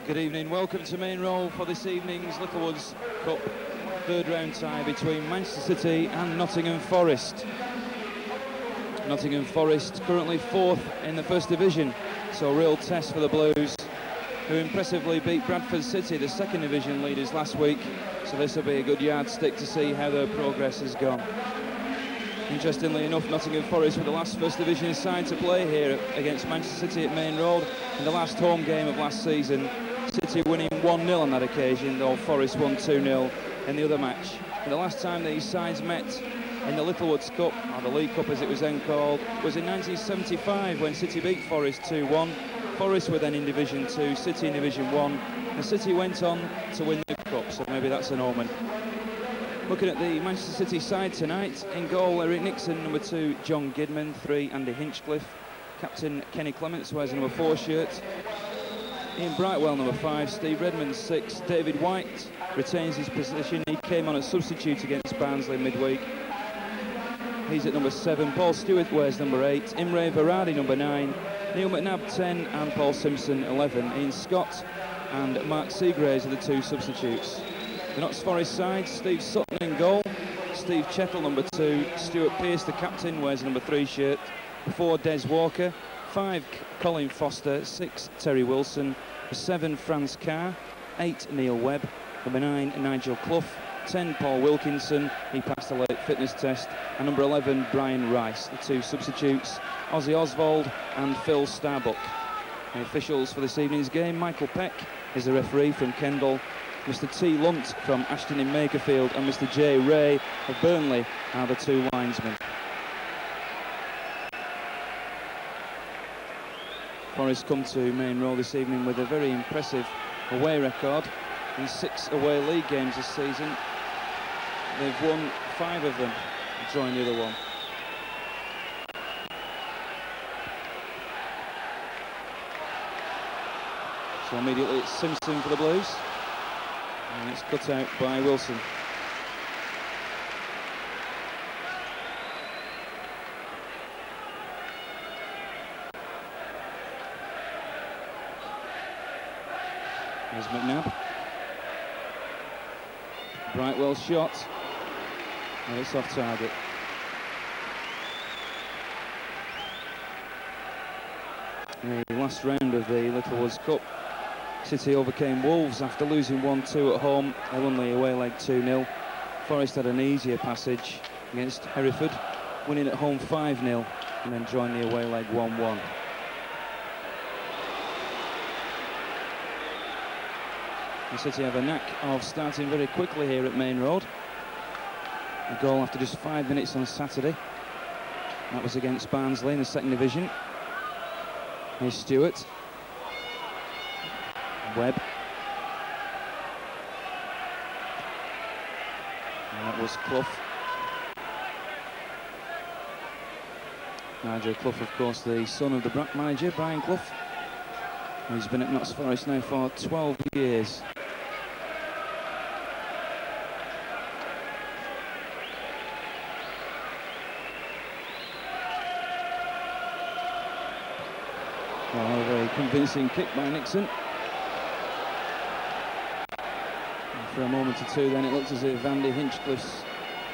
Good evening, welcome to Main Roll for this evening's Littlewoods Cup third round tie between Manchester City and Nottingham Forest. Nottingham Forest currently fourth in the First Division, so a real test for the Blues, who impressively beat Bradford City, the Second Division leaders, last week. So this will be a good yardstick to see how their progress has gone. Interestingly enough, Nottingham Forest were the last First Division side to play here against Manchester City at Main Road in the last home game of last season. City winning 1-0 on that occasion, though Forest won 2-0 in the other match. And the last time these sides met in the Littlewoods Cup, or the League Cup as it was then called, was in 1975 when City beat Forest 2-1. Forest were then in Division 2, City in Division 1, and City went on to win the Cup, so maybe that's an omen. Looking at the Manchester City side tonight, in goal Eric Nixon, number 2 John Gidman, 3 Andy Hinchcliffe, captain Kenny Clements wears a number 4 shirt, Ian Brightwell number 5, Steve Redmond 6, David White retains his position, he came on as substitute against Barnsley midweek, he's at number 7, Paul Stewart wears number 8, Imre Varadi number 9, Neil McNabb 10 and Paul Simpson 11, Ian Scott and Mark Seagraves are the 2 substitutes. The Notts Forest side, Steve Sutton in goal, Steve Chettle number 2, Stuart Pearce the captain wears a number 3 shirt, 4 Des Walker, 5 Colin Foster, 6 Terry Wilson, 7 Franz Carr, 8 Neil Webb, number 9 Nigel Clough, 10 Paul Wilkinson, he passed the late fitness test, and number 11 Brian Rice, the 2 substitutes, Ozzy Oswald and Phil Starbuck. The officials for this evening's game, Michael Peck is the referee from Kendal, Mr T Lunt from Ashton in Makerfield and Mr J Ray of Burnley are the 2 linesmen. Forest come to Main Road this evening with a very impressive away record. In 6 away league games this season, they've won 5 of them, drawing the other one. So immediately it's Simpson for the Blues. And it's cut out by Wilson. There's McNabb. Brightwell shot. And it's off target. The last round of the Littlewoods Cup, City overcame Wolves after losing 1-2 at home. They won the away leg 2-0. Forest had an easier passage against Hereford, winning at home 5-0 and then drawing the away leg 1-1. And City have a knack of starting very quickly here at Main Road. A goal after just 5 minutes on Saturday. That was against Barnsley in the Second Division. Here's Stewart. Webb. And that was Clough. Nigel Clough, of course, the son of the manager, Brian Clough. He's been at Notts Forest now for 12 years. Well, a very convincing kick by Nixon. For a moment or two then it looked as if Andy Hinchcliffe's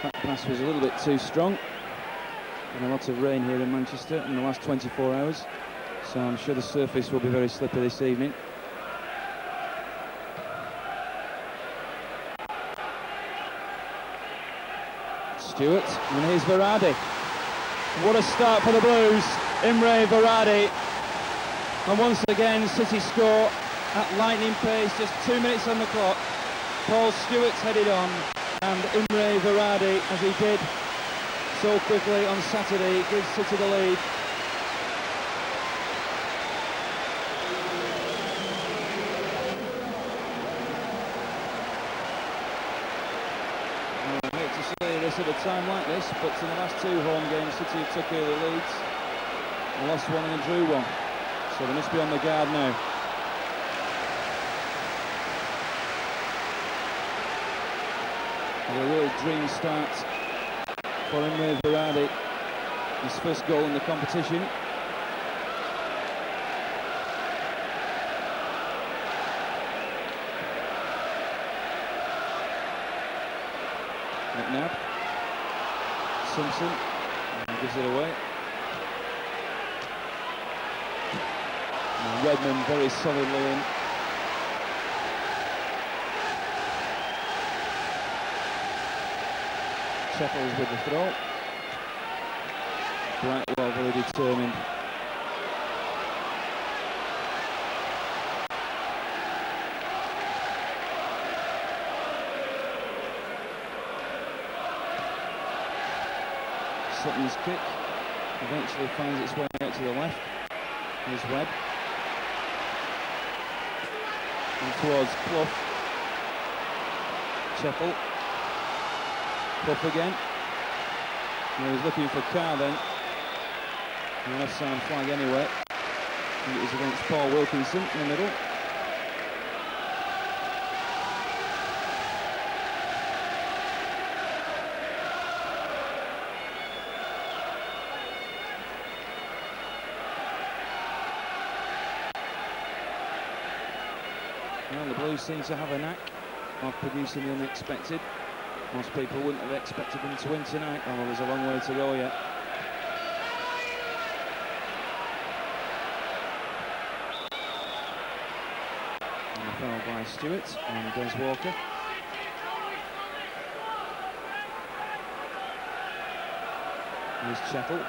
back pass was a little bit too strong. And a lot of rain here in Manchester in the last 24 hours, so I'm sure the surface will be very slippery this evening. Stewart, and here's Varadi. What a start for the Blues, Imre Varadi. And once again City score at lightning pace, just 2 minutes on the clock. Paul Stewart's headed on, and Imre Varadi, as he did so quickly on Saturday, gives City the lead. I hate to say this at a time like this, but in the last 2 home games, City have took early leads, and lost 1 and drew 1, so they must be on the guard now. A real dream start for Imre Varadi, his first goal in the competition. McNabb. Simpson. And gives it away. And Redmond very solidly in. Chettles with the throw. Brightwell very determined. Sutton's kick eventually finds its way out to the left. Here's Webb. And towards Clough. Chettle. Clough again. And he was looking for Carr then. An offside flag anyway. I think it was against Paul Wilkinson in the middle. Well, the Blues seem to have a knack of producing the unexpected. Most people wouldn't have expected them to win tonight, although there's a long way to go yet. And a foul by Stewart and Des Walker. Here's Chettle.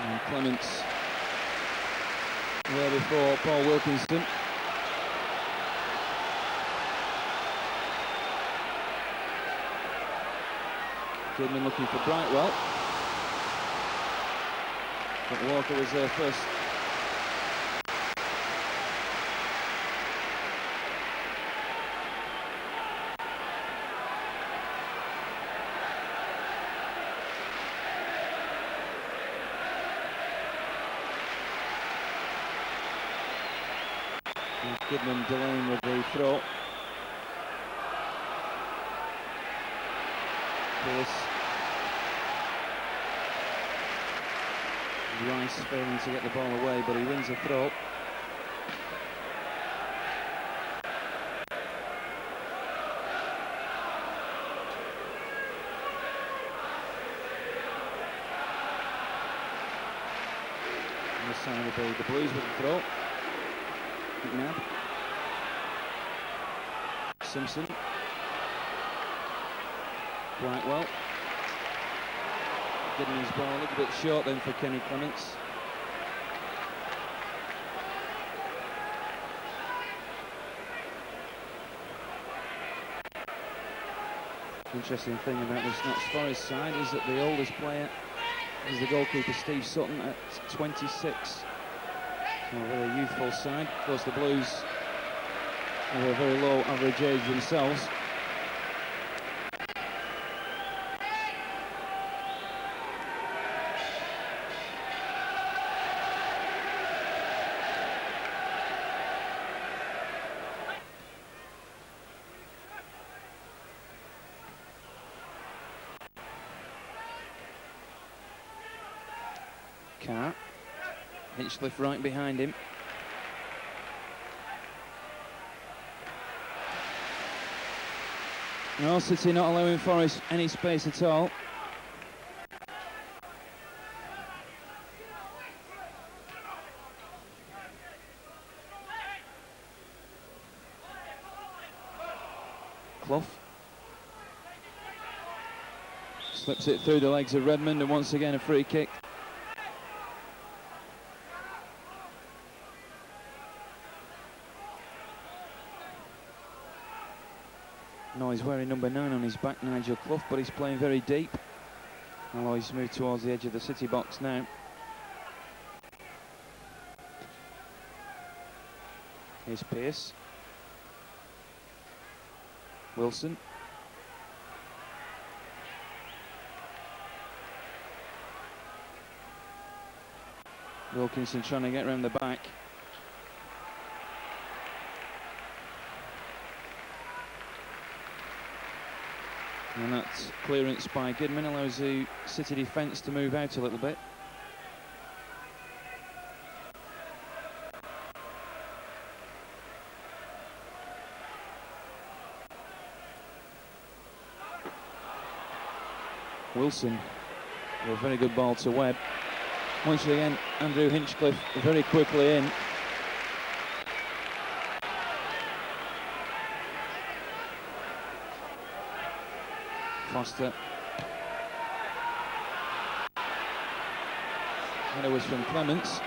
And Clements there before Paul Wilkinson. Goodman looking for Brightwell. But Walker was there first. And Goodman delaying with the throw. Pierce. Rice failing to get the ball away, but he wins the throw. On this side will be the Blues with the throw. McNabb. Simpson. Brightwell. Getting his ball a little bit short then for Kenny Clements. Interesting thing about this Notts Forest side is that the oldest player is the goalkeeper Steve Sutton at 26. So a very youthful side. Of course the Blues have a very low average age themselves. Carr. Hinchcliffe right behind him. No, City not allowing Forest any space at all. Clough. Slips it through the legs of Redmond, and once again a free kick. No, he's wearing number 9 on his back, Nigel Clough, but he's playing very deep. Although he's moved towards the edge of the City box now. Here's Pearce. Wilson. Wilkinson trying to get round the back. And that clearance by Goodman allows the City defence to move out a little bit. Wilson with a very good ball to Webb. Once again, Andrew Hinchcliffe very quickly in. Foster. Header was from Clements.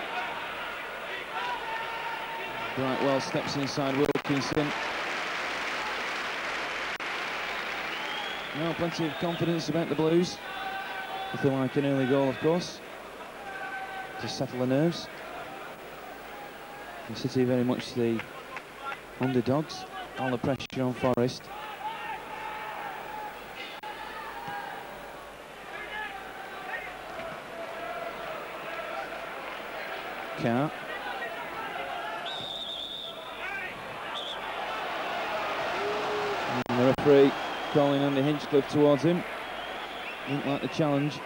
Brightwell steps inside Wilkinson. Well, plenty of confidence about the Blues. Nothing like an early goal, of course, to settle the nerves. And City very much the underdogs. All the pressure on Forest. Carr. And the referee calling Andy Hinchcliffe towards him. Didn't like the challenge.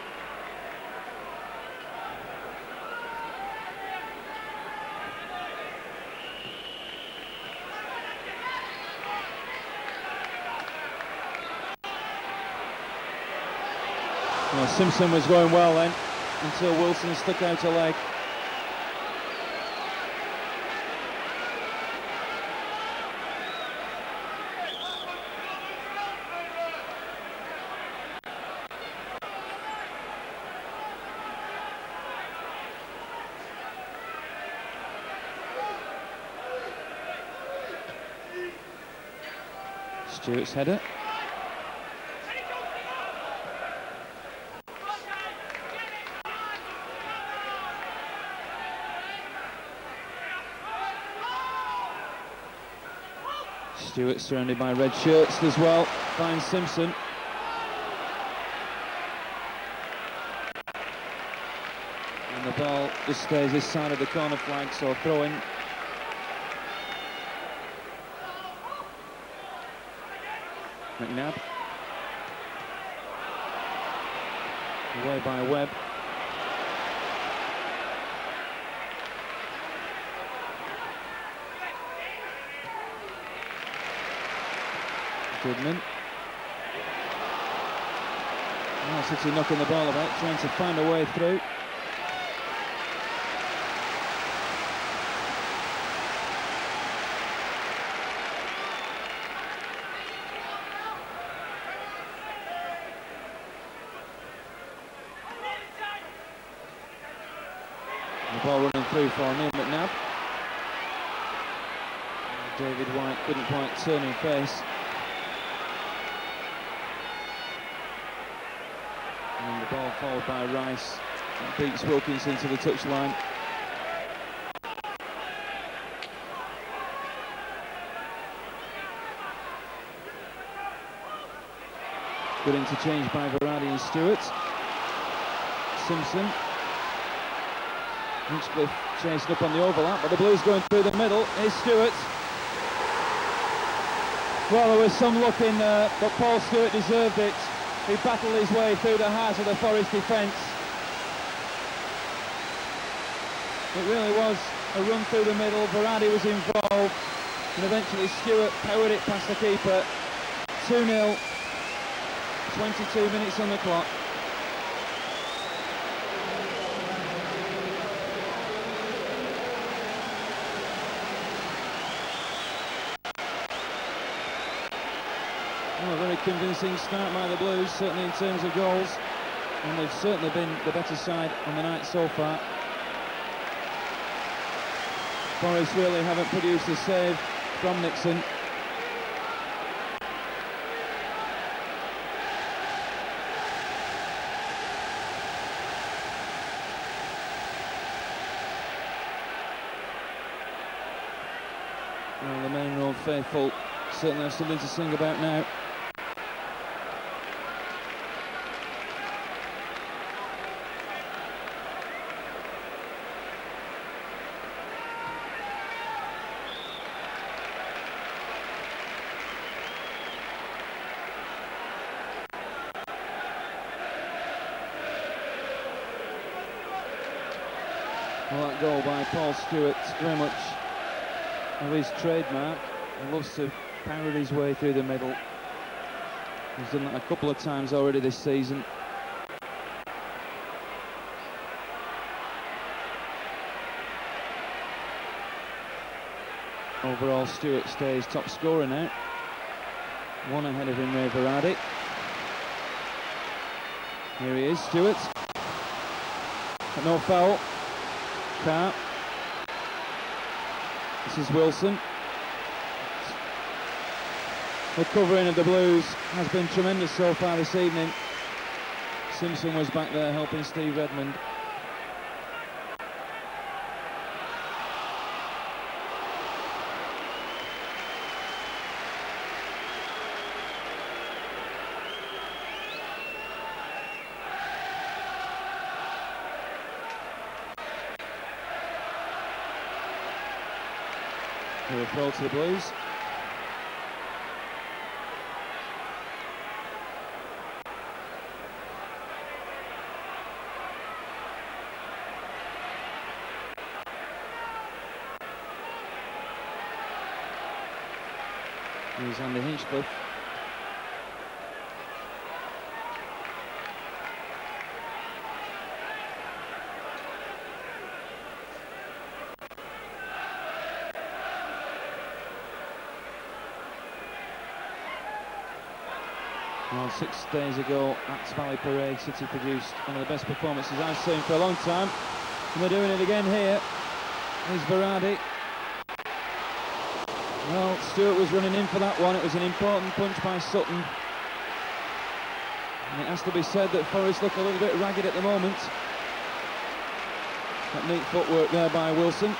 Well, Simpson was going well then, until Wilson stuck out a leg. Stewart's header. Stewart surrounded by red shirts as well. Finds Simpson. And the ball just stays this side of the corner flag, so throw-in. McNabb. Away by Webb. Goodman. Now City knocking the ball about, trying to find a way through. The ball running through for Neil McNabb. David White couldn't quite turn and face. And the ball followed by Rice. That beats Wilkinson to the touchline. Good interchange by Verratti and Stewart. Simpson. Hinchcliffe chasing up on the overlap, but the Blues going through the middle. Here's Stewart. Well, there was some luck in there, but Paul Stewart deserved it. He battled his way through the heart of the Forest defence. It really was a run through the middle. Verratti was involved, and eventually Stewart powered it past the keeper. 2-0, 22 minutes on the clock. Well, a very convincing start by the Blues, certainly in terms of goals, and they've certainly been the better side on the night so far. Forest really haven't produced a save from Nixon. Well, the Main Road faithful certainly have something to sing about now. Well, that goal by Paul Stewart, very much of his trademark. He loves to power his way through the middle. He's done that a couple of times already this season. Overall, Stewart stays top scorer now. One ahead of Imre Varadi. Here he is, Stewart. No foul. Carr. This is Wilson. The covering of the Blues has been tremendous so far this evening. Simpson was back there helping Steve Redmond. Here a throw to the Blues. Here's Andy Hinchcliffe. Well, 6 days ago at Valley Parade, City produced one of the best performances I've seen for a long time, and they're doing it again here. Here's Varadi. Well, Stewart was running in for that one. It was an important punch by Sutton. And it has to be said that Forest look a little bit ragged at the moment. That neat footwork there by Wilson.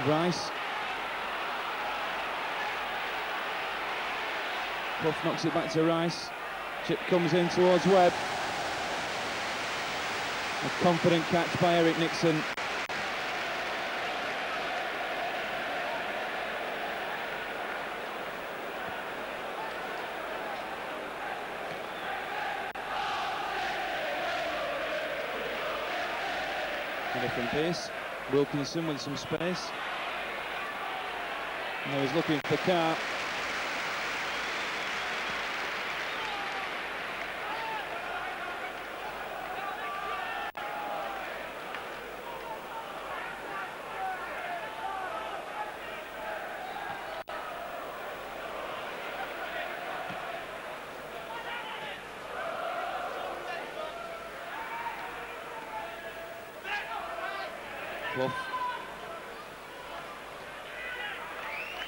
Rice. Clough knocks it back to Rice. Chip comes in towards Webb. A confident catch by Eric Nixon. Header from Pearce. Wilkinson with some space. And he's looking for Carr. Clough.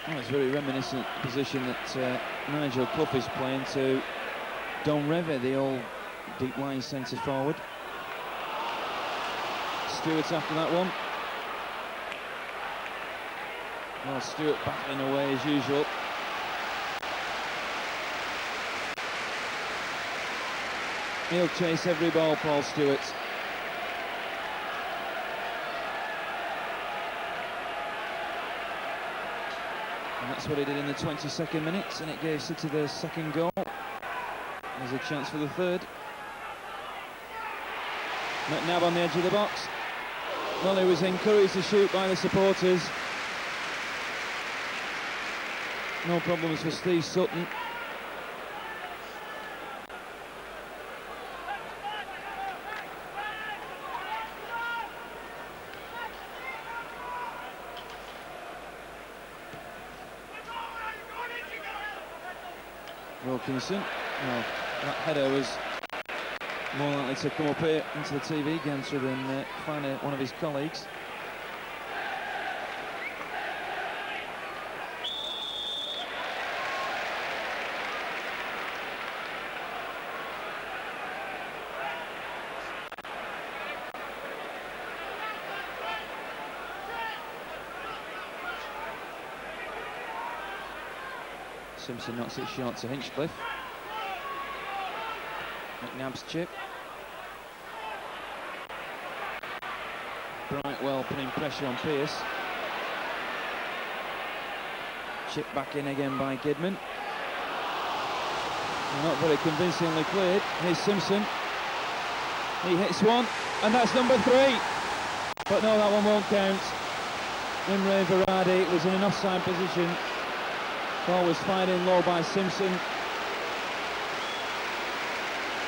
Oh, it's very reminiscent position that Nigel Clough is playing to Don Revie, the old deep line centre forward. Stewart after that one. Well, Stewart battling away as usual. He'll chase every ball, Paul Stewart. And that's what he did in the 22nd minute, and it gave City their second goal. There's a chance for the third. McNabb on the edge of the box. Well, he was encouraged to shoot by the supporters. No problems for Steve Sutton. Wilkinson. Well, that header was more likely to come up here into the TV gantry than find one of his colleagues. Simpson knocks it short to Hinchcliffe. McNabb's chip. Brightwell putting pressure on Pearce. Chip back in again by Kidman. Not very convincingly cleared. Here's Simpson. He hits one, and that's number 3. But no, that one won't count. Imre Varadi was in an offside position. Ball was fired in low by Simpson.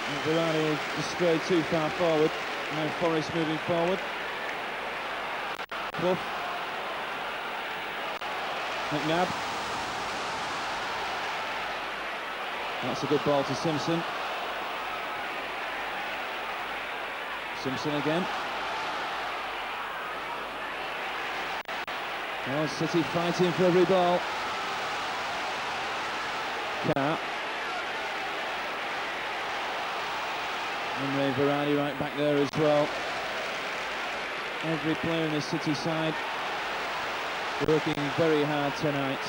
And Varane just strayed too far forward. Now Forest moving forward. Clough. McNabb. That's a good ball to Simpson. Simpson again. Oh, City fighting for every ball. Carr. And Ray Varane right back there as well. Every player in the City side working very hard tonight.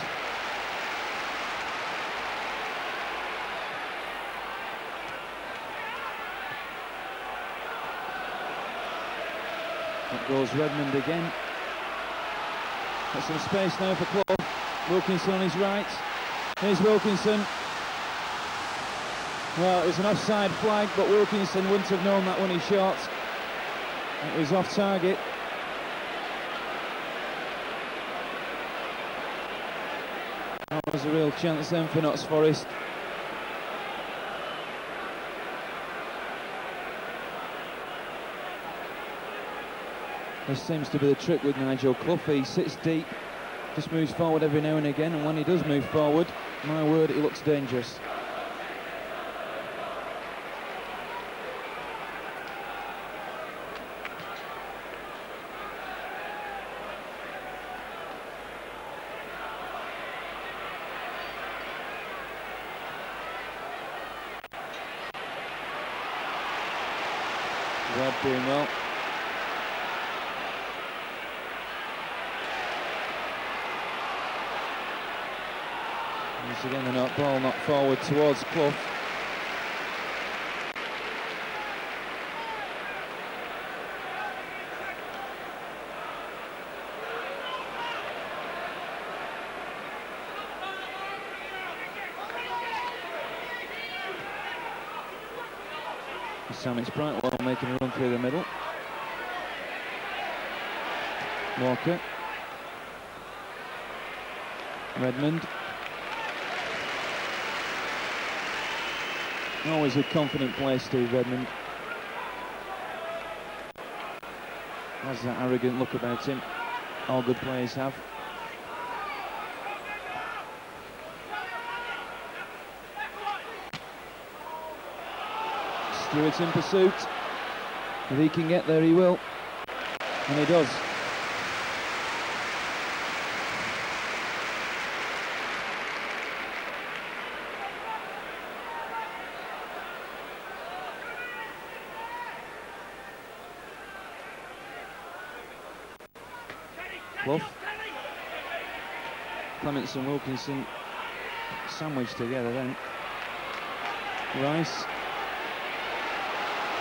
Up goes Redmond again. Got some space now for Clough. Wilkinson on his right. Here's Wilkinson. Well, it was an offside flag, but Wilkinson wouldn't have known that when he shot. It was off target. That was a real chance then for Notts Forest. This seems to be the trick with Nigel Clough. He sits deep, just moves forward every now and again, and when he does move forward, my word, he looks dangerous. Webb doing well. Once again, the ball knocked forward towards Clough. This time it's Brightwell making a run through the middle. Walker. Redmond. Always a confident play, Steve Redmond. Has that arrogant look about him. All good players have. Stewart in pursuit. If he can get there, he will. And he does. Clough. Clements and Wilkinson sandwiched together then. Rice.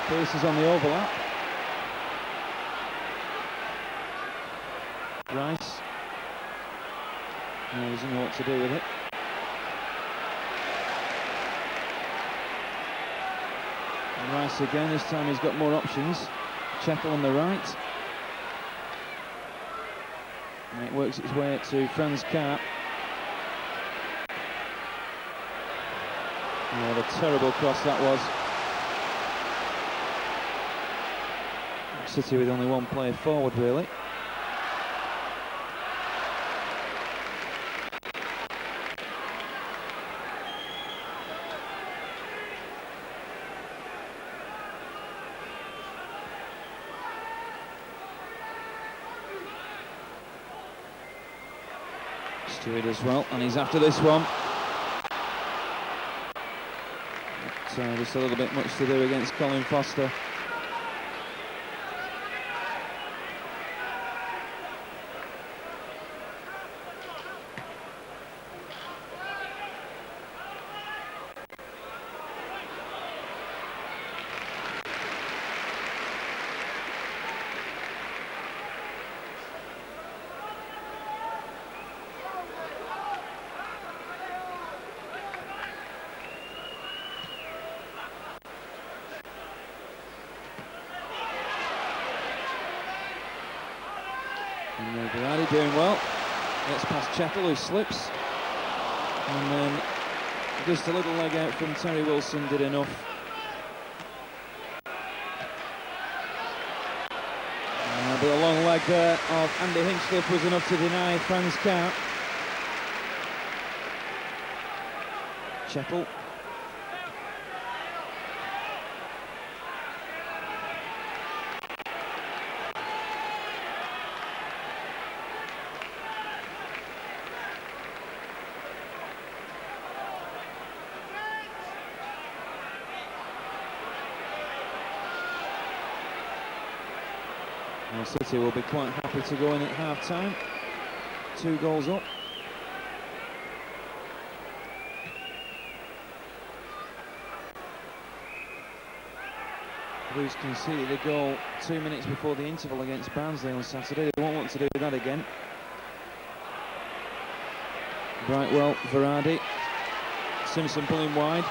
Pearce is on the overlap. Rice. No, doesn't know what to do with it. And Rice again, this time he's got more options. Chettle on the right. And it works its way to Franz Carr. Oh, what a terrible cross that was. City with only one player forward, really. Stewart as well, and he's after this one. But, just a little bit much to do against Colin Foster. And Varane doing well. Gets past Chettle, who slips. And then just a little leg out from Terry Wilson did enough. But a long leg there of Andy Hinchcliffe was enough to deny Franz count. Cheppel. Well, City will be quite happy to go in at half-time. 2 goals up. Blues conceded a goal 2 minutes before the interval against Barnsley on Saturday. They won't want to do that again. Brightwell, Verardi, Simpson pulling wide.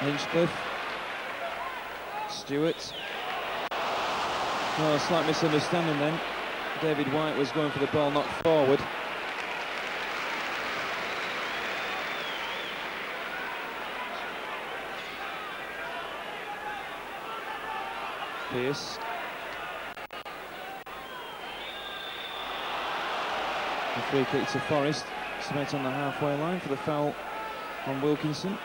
Hinchcliffe, Stewart. Oh, a slight misunderstanding then. David White was going for the ball knocked forward. Pearce. The free kick to Forest, straight on the halfway line for the foul on Wilkinson.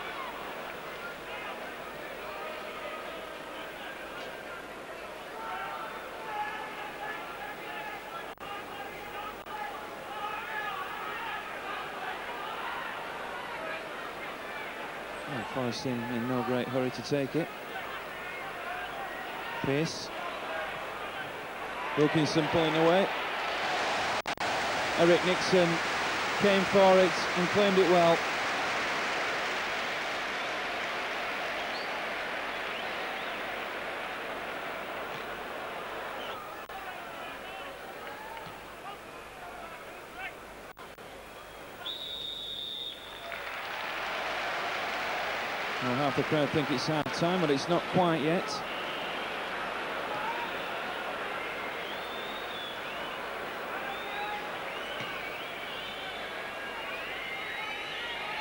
Well, Forest in no great hurry to take it. Pearce. Wilkinson pulling away. Eric Nixon came for it and claimed it well. Well, half the crowd think it's half time, but it's not quite yet.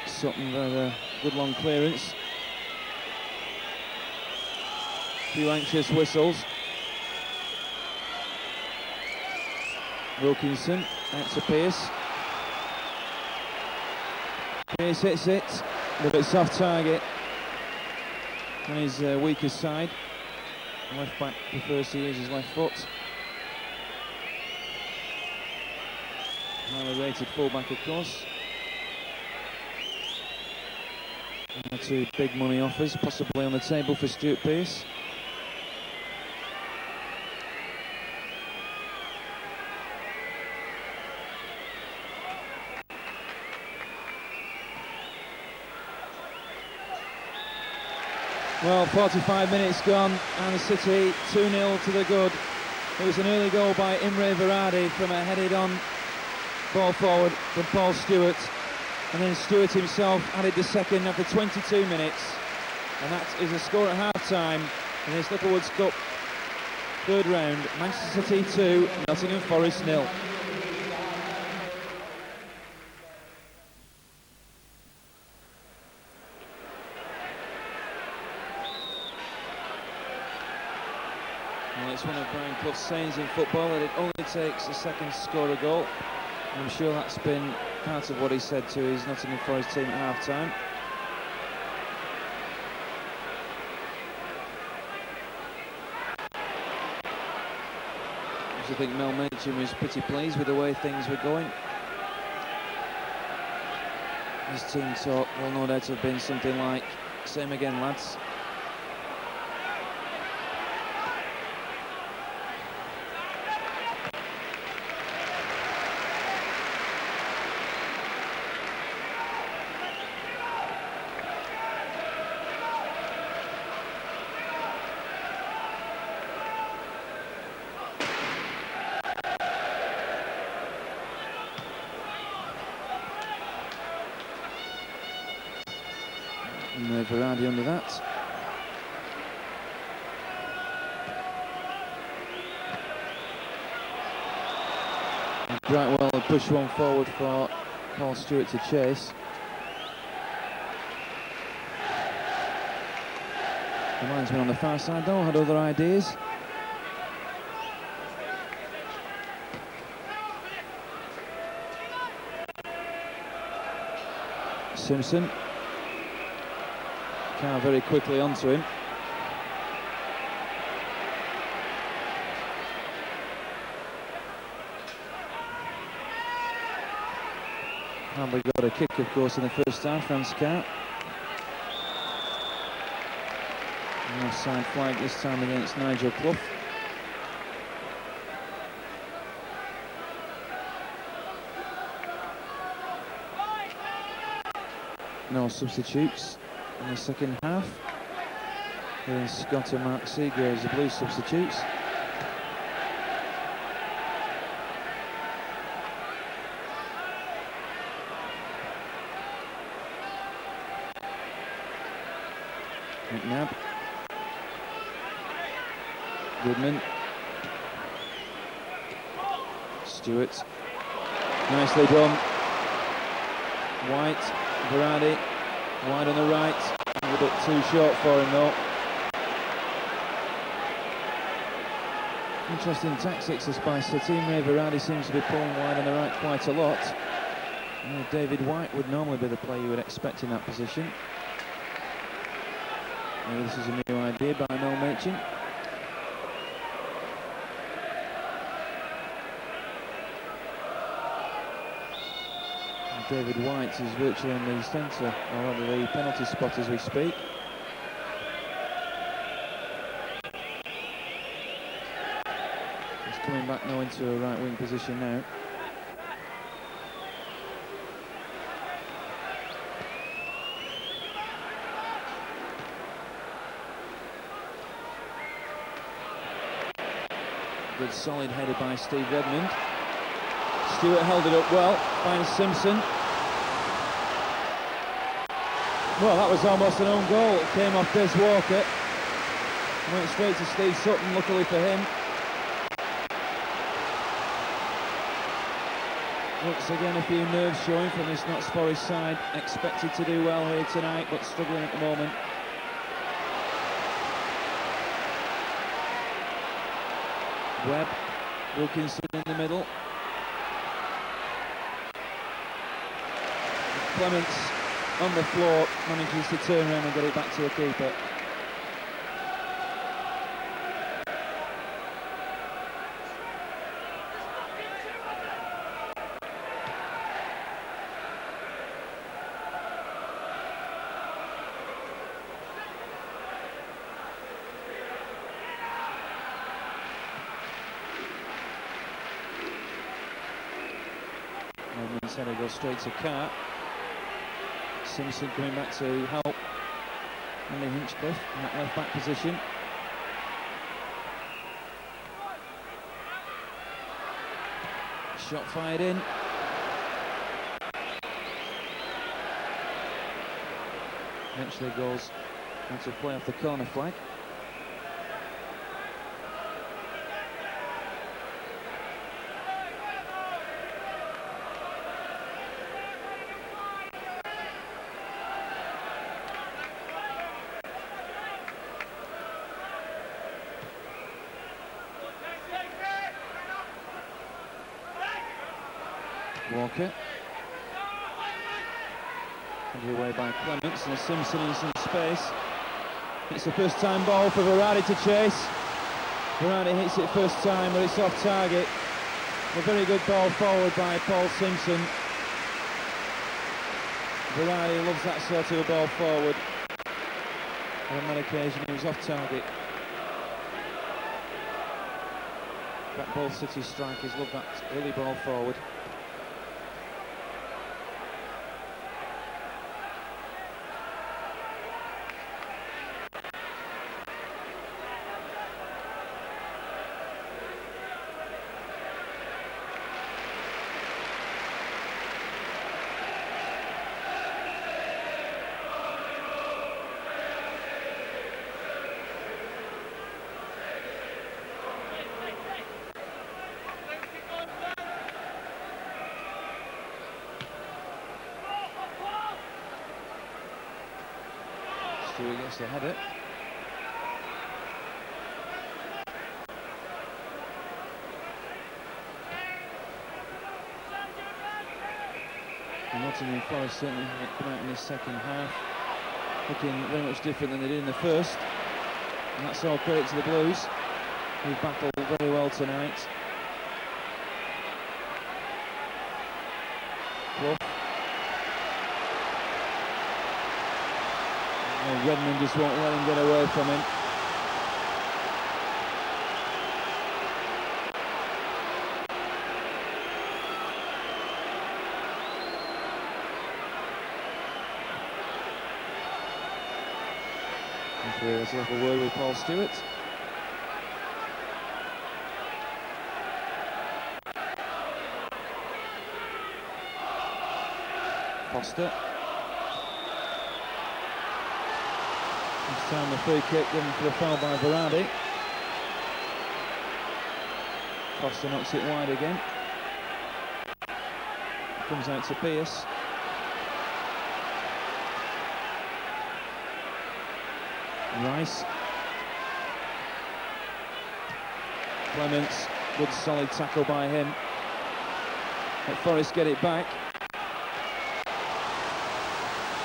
Sutton with a good long clearance. A few anxious whistles. Wilkinson out to Pearce. Pearce hits it, but it's off target on his weakest side. Left back prefers to use his left foot. Highly rated fullback, of course. 2 big money offers possibly on the table for Stuart Pearce. Well, 45 minutes gone and the City 2-0 to the good. It was an early goal by Imre Verardi from a headed on ball forward from Paul Stewart. And then Stewart himself added the second after 22 minutes. And that is a score at half-time in this Littlewoods Cup third round. Manchester City 2, Nottingham Forest 0. Well, it's one of Brian Clough's sayings in football that it only takes a second to score a goal. And I'm sure that's been part of what he said to his Nottingham Forest team at half-time. I think Mel Machin was pretty pleased with the way things were going. His team talk will no doubt have been something like, same again lads. And Verardi under that. And Brightwell had pushed one forward for Paul Stewart to chase. The linesman on the far side, though, had other ideas. Simpson. Carr very quickly onto him. Hardly got a kick, of course, in the first half, Franz Carr. Offside flag this time against Nigel Clough. No substitutes in the second half. Here's Scott and Mark Seagraves, the Blues substitutes. McNabb. Goodman. Stewart. Nicely done. White. Berardi. Wide on the right. A little bit too short for him though. Interesting tactics this by City. Ray Berardi seems to be pulling wide on the right quite a lot. David White would normally be the player you would expect in that position. Maybe this is a new idea by Noel Merchant. David White is virtually in the centre, or rather the penalty spot as we speak. He's coming back now into a right wing position now. Good solid header by Steve Redmond. Stewart held it up well, finds Simpson. Well, that was almost an own goal. It came off Des Walker. Went straight to Steve Sutton, luckily for him. Once again, a few nerves showing from this Notts Forest side. Expected to do well here tonight, but struggling at the moment. Webb, Wilkinson in the middle. Clements on the floor manages to turn around and get it back to the keeper. Redmond's header goes straight to Carr. Simpson coming back to help Andy Hinchcliffe in that left back position. Shot fired in. Eventually goes into play off the corner flag. Walker. Handed away by Clements, and Simpson in some space. It's a first time ball for Berardi to chase. Berardi hits it first time, but it's off target. A very good ball forward by Paul Simpson. Berardi loves that sort of a ball forward. And on that occasion he was off target. But both City strikers love that early ball forward. Stewart gets the header. Nottingham Forest certainly haven't come out in the second half looking very much different than they did in the first, and that's all credit to the Blues, who battled very well tonight. Clough. And Redmond just won't let him get away from him. Let's have a word with Paul Stewart. Foster. This time the free kick given for a foul by Berardi. Foster knocks it wide again. Comes out to Pearce. Rice. Clements, good solid tackle by him. Let Forest get it back.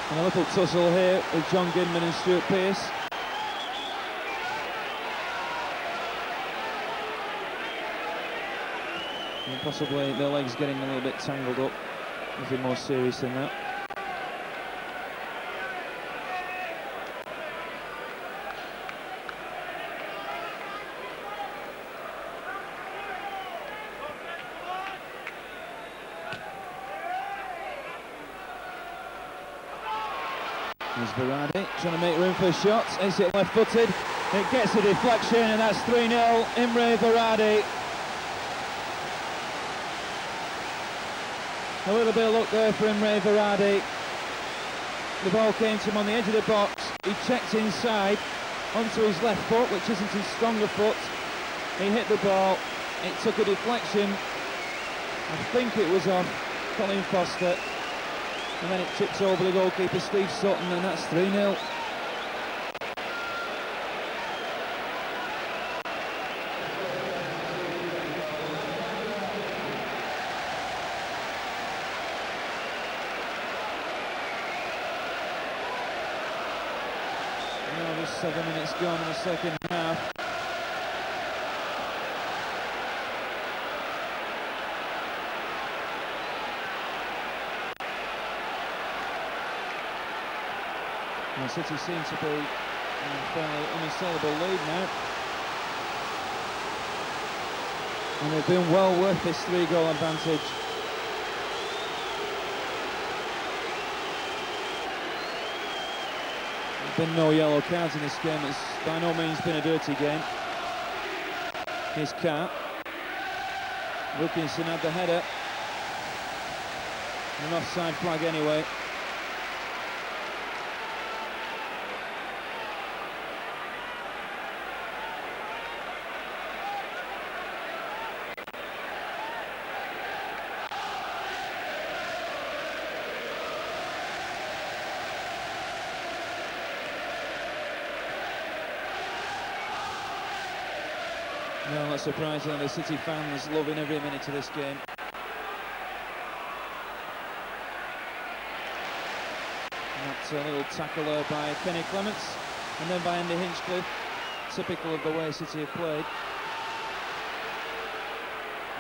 And a little tussle here with John Gidman and Stuart Pearce. And possibly their legs getting a little bit tangled up. Nothing more serious than that. There's Berardi trying to make room for a shot. Is it left-footed? It gets a deflection, and that's 3-0. Imre Berardi. A little bit of luck there for Imre Berardi. The ball came to him on the edge of the box. He checked inside onto his left foot, which isn't his stronger foot. He hit the ball. It took a deflection. I think it was off Colin Foster. And then it chips over the goalkeeper, Steve Sutton, and that's 3-0. Now just 7 minutes gone in the second half. And City seem to be in a fairly unassailable lead now. And they've been well worth this 3-goal advantage. There's been no yellow cards in this game. It's by no means been a dirty game. Here's Carr. Wilkinson had the header. An offside flag anyway. No, not surprising. The City fans loving every minute of this game. And that's a little tackle there by Kenny Clements, and then by Andy Hinchcliffe. Typical of the way City have played.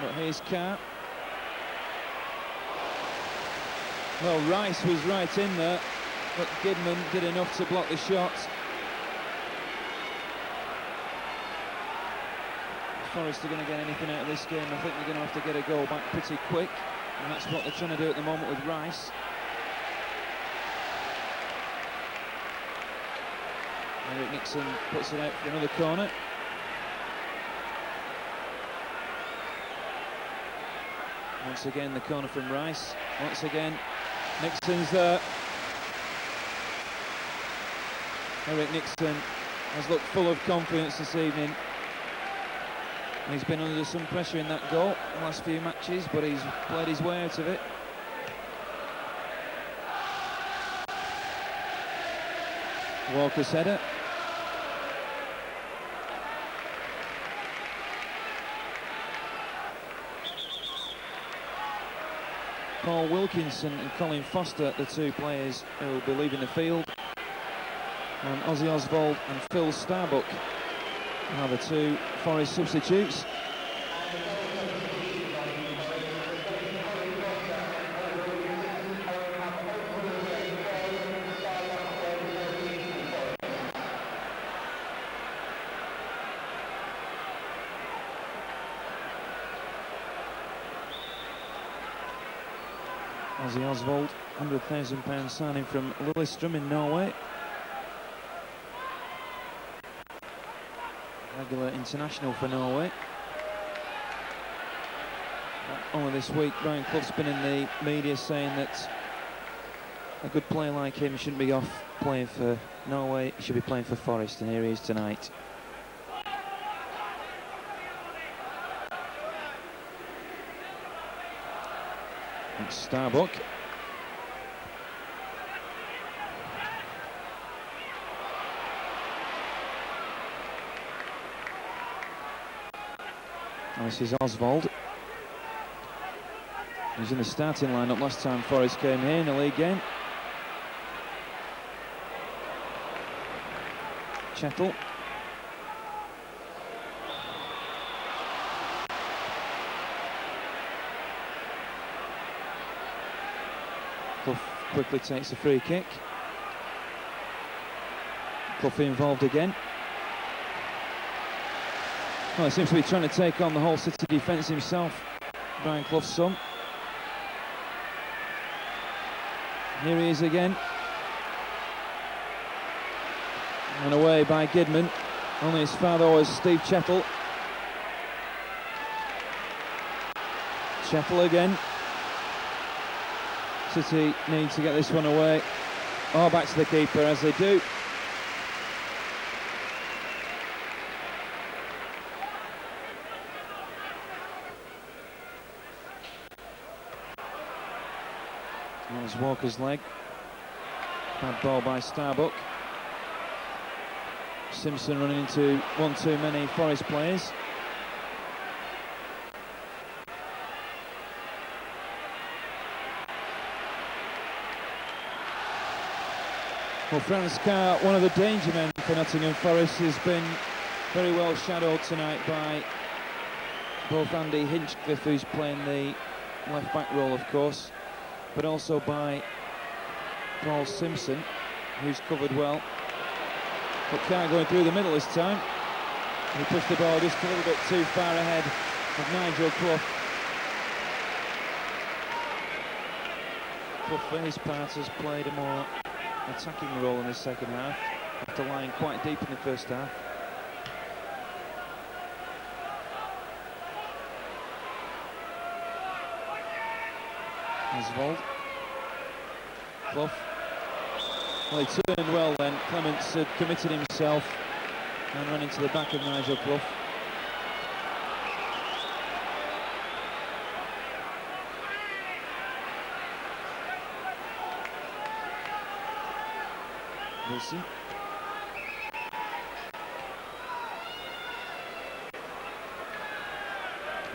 But here's Carr. Well, Rice was right in there, but Gidman did enough to block the shot. Forest are going to get anything out of this game. I think they're going to have to get a goal back pretty quick, and that's what they're trying to do at the moment with Rice. Eric Nixon puts it out for another corner. Once again, the corner from Rice. Once again, Nixon's there. Eric Nixon has looked full of confidence this evening. He's been under some pressure in that goal in the last few matches, but he's played his way out of it. Walker's header. Paul Wilkinson and Colin Foster, the two players who will be leaving the field. And Ozzy Oswald and Phil Starbuck are the two Forest substitutes. Ozzy Oswald, £100,000 signing from Lillestrøm in Norway. Regular international for Norway. Only this week, Brian Clough's been in the media saying that a good player like him shouldn't be off playing for Norway, he should be playing for Forest, and here he is tonight. It's Starbuck. And this is Oswald. He's in the starting lineup last time Forest came here in the league game. Chettle. Clough quickly takes a free kick. Clough involved again. Well, he seems to be trying to take on the whole City defence himself, Brian Clough's son. Here he is again. And away by Gidman. Only his father was Steve Chettle. Chettle again. City need to get this one away. Oh, back to the keeper as they do. That was Walker's leg. Bad ball by Starbuck. Simpson running into one too many Forest players. Well, Franz Carr, one of the danger men for Nottingham Forest, has been very well shadowed tonight by both Andy Hinchcliffe, who's playing the left-back role, of course, but also by Paul Simpson, who's covered well. But Carr going through the middle this time. He pushed the ball just a little bit too far ahead of Nigel Clough. Clough, for his part, has played a more attacking role in the second half, after lying quite deep in the first half. Oswald. Clough. Well, he turned well then. Clements had committed himself and ran into the back of Nigel Clough. Wilson.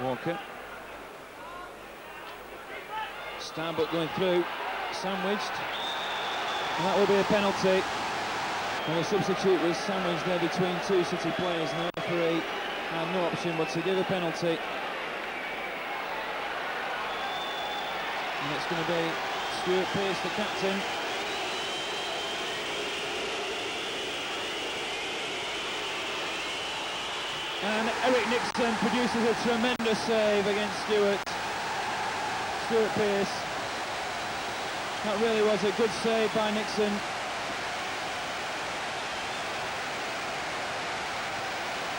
Walker. Starbuck going through, sandwiched, and that will be a penalty. And the substitute was sandwiched there between two City players, and the referee had no option but to give a penalty. And it's going to be Stuart Pearce, the captain. And Eric Nixon produces a tremendous save against Stuart Pearce. That really was a good save by Nixon.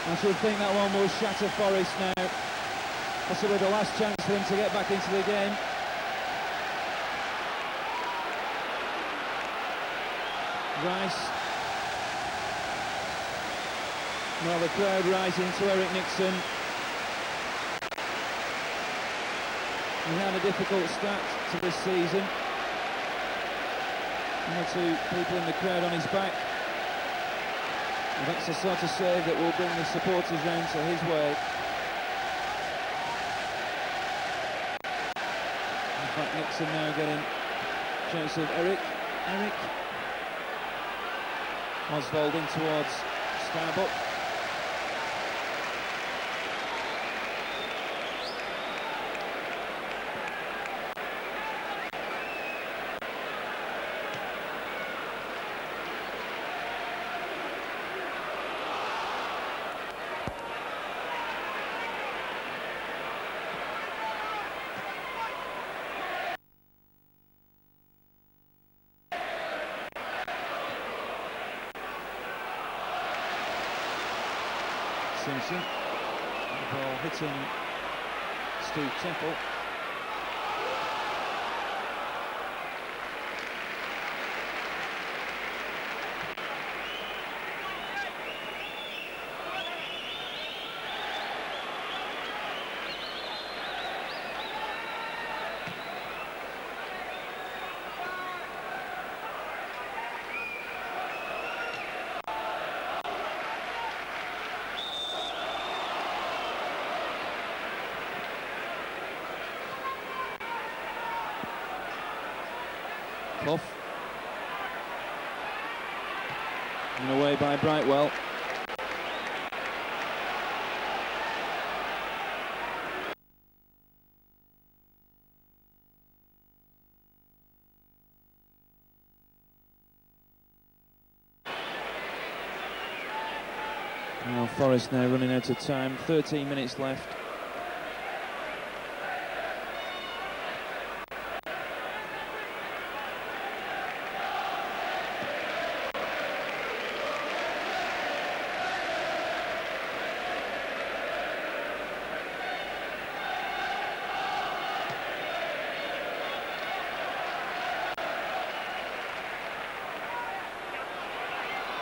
I should think that one will shatter Forest now. Possibly the last chance for them to get back into the game. Rice. Well, the crowd rising to Eric Nixon. He had a difficult start to this season. One or two people in the crowd on his back. And that's the sort of save that will bring the supporters round to his way. fact, Nixon now getting chance of Eric. Oswald in towards Starbuck. Simpson, the ball hitting Steve Temple. Clough. And away by Brightwell. Now Forest now running out of time, 13 minutes left.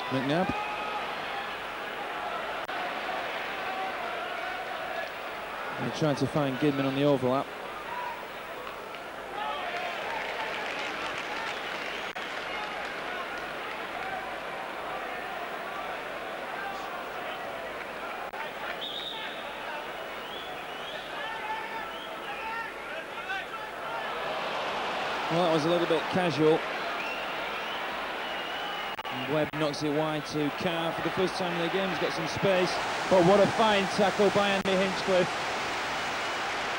McNabb. They're trying to find Gidman on the overlap. Well, that was a little bit casual. Webb knocks it wide to Carr for the first time in the game. He's got some space, but what a fine tackle by Andy Hinchcliffe.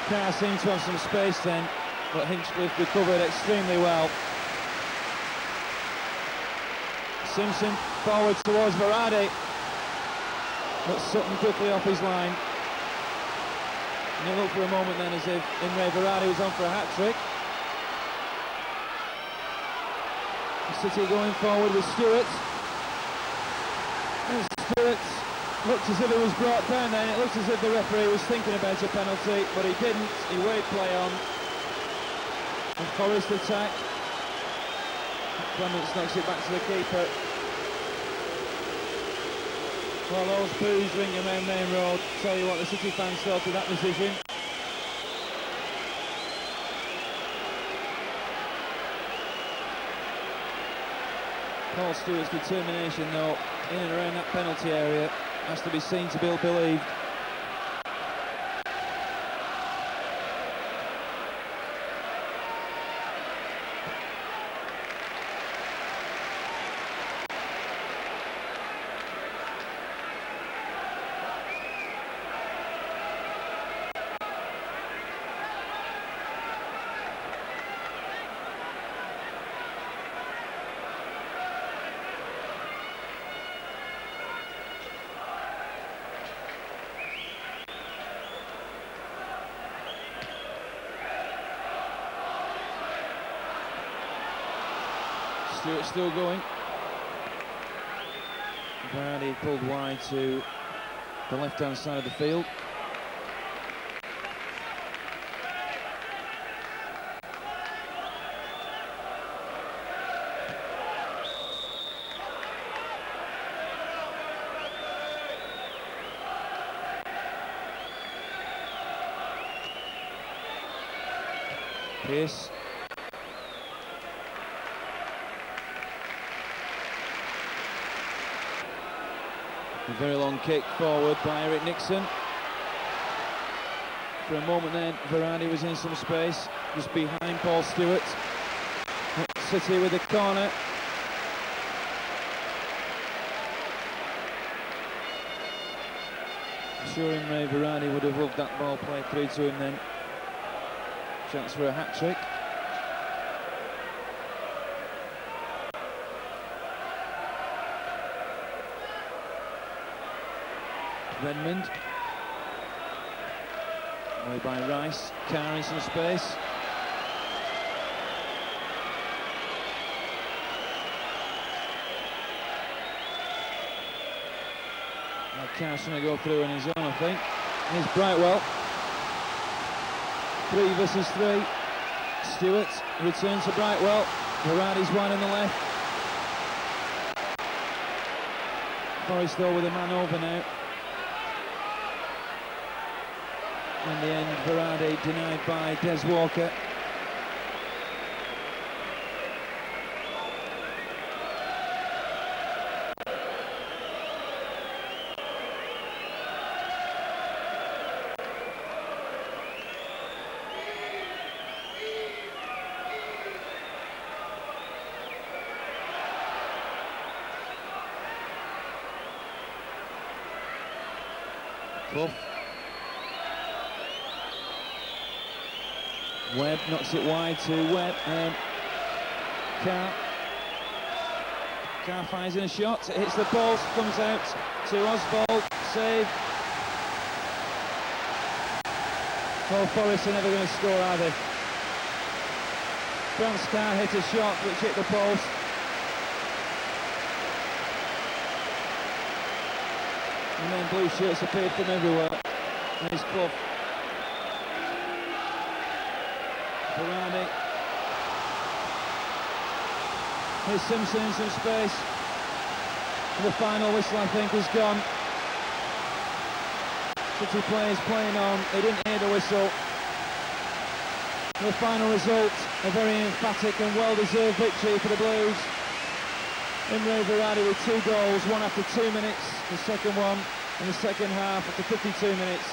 Carr seemed to have some space then, but Hinchcliffe recovered extremely well. Simpson forward towards Varady, but Sutton quickly off his line. And it looked for a moment then as if Imre Varady was on for a hat-trick. City going forward with Stewart. And Stewart looked as if it was brought down then. It looked as if the referee was thinking about a penalty, but he didn't. He waved play on. And Forest attack. Clements knocks it back to the keeper. Well, those boos ringing around Main Road. Tell you what the City fans thought of that decision. Paul Stewart's determination, though, in and around that penalty area, has to be seen to be believed. Stewart still going. Vardy pulled wide to the left-hand side of the field. Pearce. A very long kick forward by Eric Nixon. For a moment then, Varady was in some space, just behind Paul Stewart. City with the corner. I'm sure Imre Varady would have loved that ball played through to him then. Chance for a hat-trick. Redmond. Away by Rice. Carr in some space. Now Carr's trying to go through on his own, I think. Here's Brightwell. 3 versus 3. Stewart returns to Brightwell. Varady's wide on the left. Forrest though with a man over now. In the end, Varady denied by Des Walker. Clough. Webb knocks it wide to Webb. Carr fires in a shot. It hits the post, comes out to Oswald. Save. Oh, Forest are never going to score, are they? Grant Carr hit a shot which hit the post. And then blue shirts appeared from everywhere. And it's Clough. Varady. Here's Simpson in some space. The final whistle, I think, is gone. City players playing on. They didn't hear the whistle. The final result, a very emphatic and well-deserved victory for the Blues. Imre Varady with 2 goals, one after 2 minutes, the second one in the second half after 52 minutes.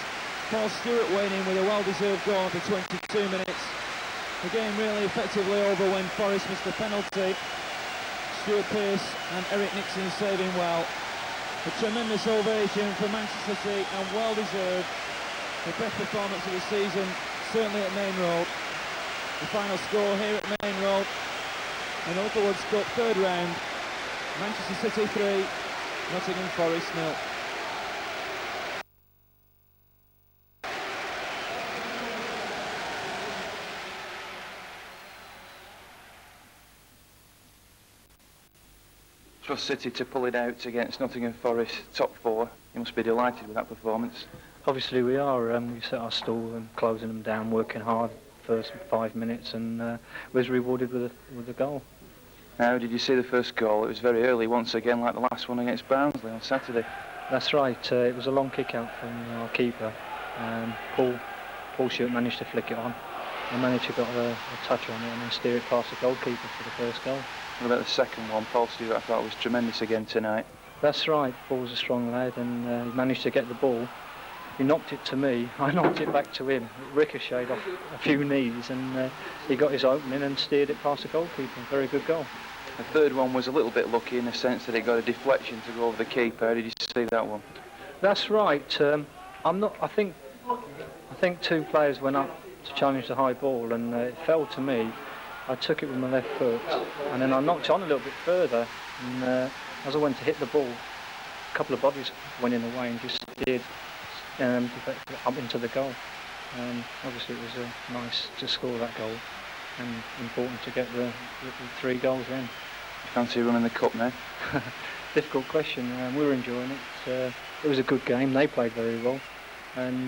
Paul Stewart weighing in with a well-deserved goal after 22 minutes. The game really effectively over when Forrest missed the penalty. Stuart Pearce and Eric Nixon saving well. A tremendous ovation for Manchester City and well-deserved. The best performance of the season, certainly at Main Road. The final score here at Main Road in Upperwoods Cup 3rd round. Manchester City 3, Nottingham Forest 0. Trust City to pull it out against Nottingham Forest, top 4. You must be delighted with that performance. Obviously we are. We set our stall and closing them down, working hard first 5 minutes, and was rewarded with a goal. How did you see the first goal? It was very early, once again, like the last one against Barnsley on Saturday. That's right. It was a long kick out from our keeper. Paul Stewart managed to flick it on. The manager got a touch on it and then steer it past the goalkeeper for the first goal. What about the second one? Paul Stewart, I thought, was tremendous again tonight. That's right. Paul's a strong lad, and he managed to get the ball. He knocked it to me. I knocked it back to him. It ricocheted off a few knees, and he got his opening and steered it past the goalkeeper. Very good goal. The third one was a little bit lucky in the sense that it got a deflection to go over the keeper. How did you see that one? That's right. I think 2 players went up to challenge the high ball, and it fell to me. I took it with my left foot, and then I knocked on a little bit further, and as I went to hit the ball, a couple of bodies went in the way and just steered up into the goal. Obviously it was nice to score that goal, and important to get the 3 goals in. Fancy running the cup now? Difficult question. We were enjoying it. It was a good game. They played very well, and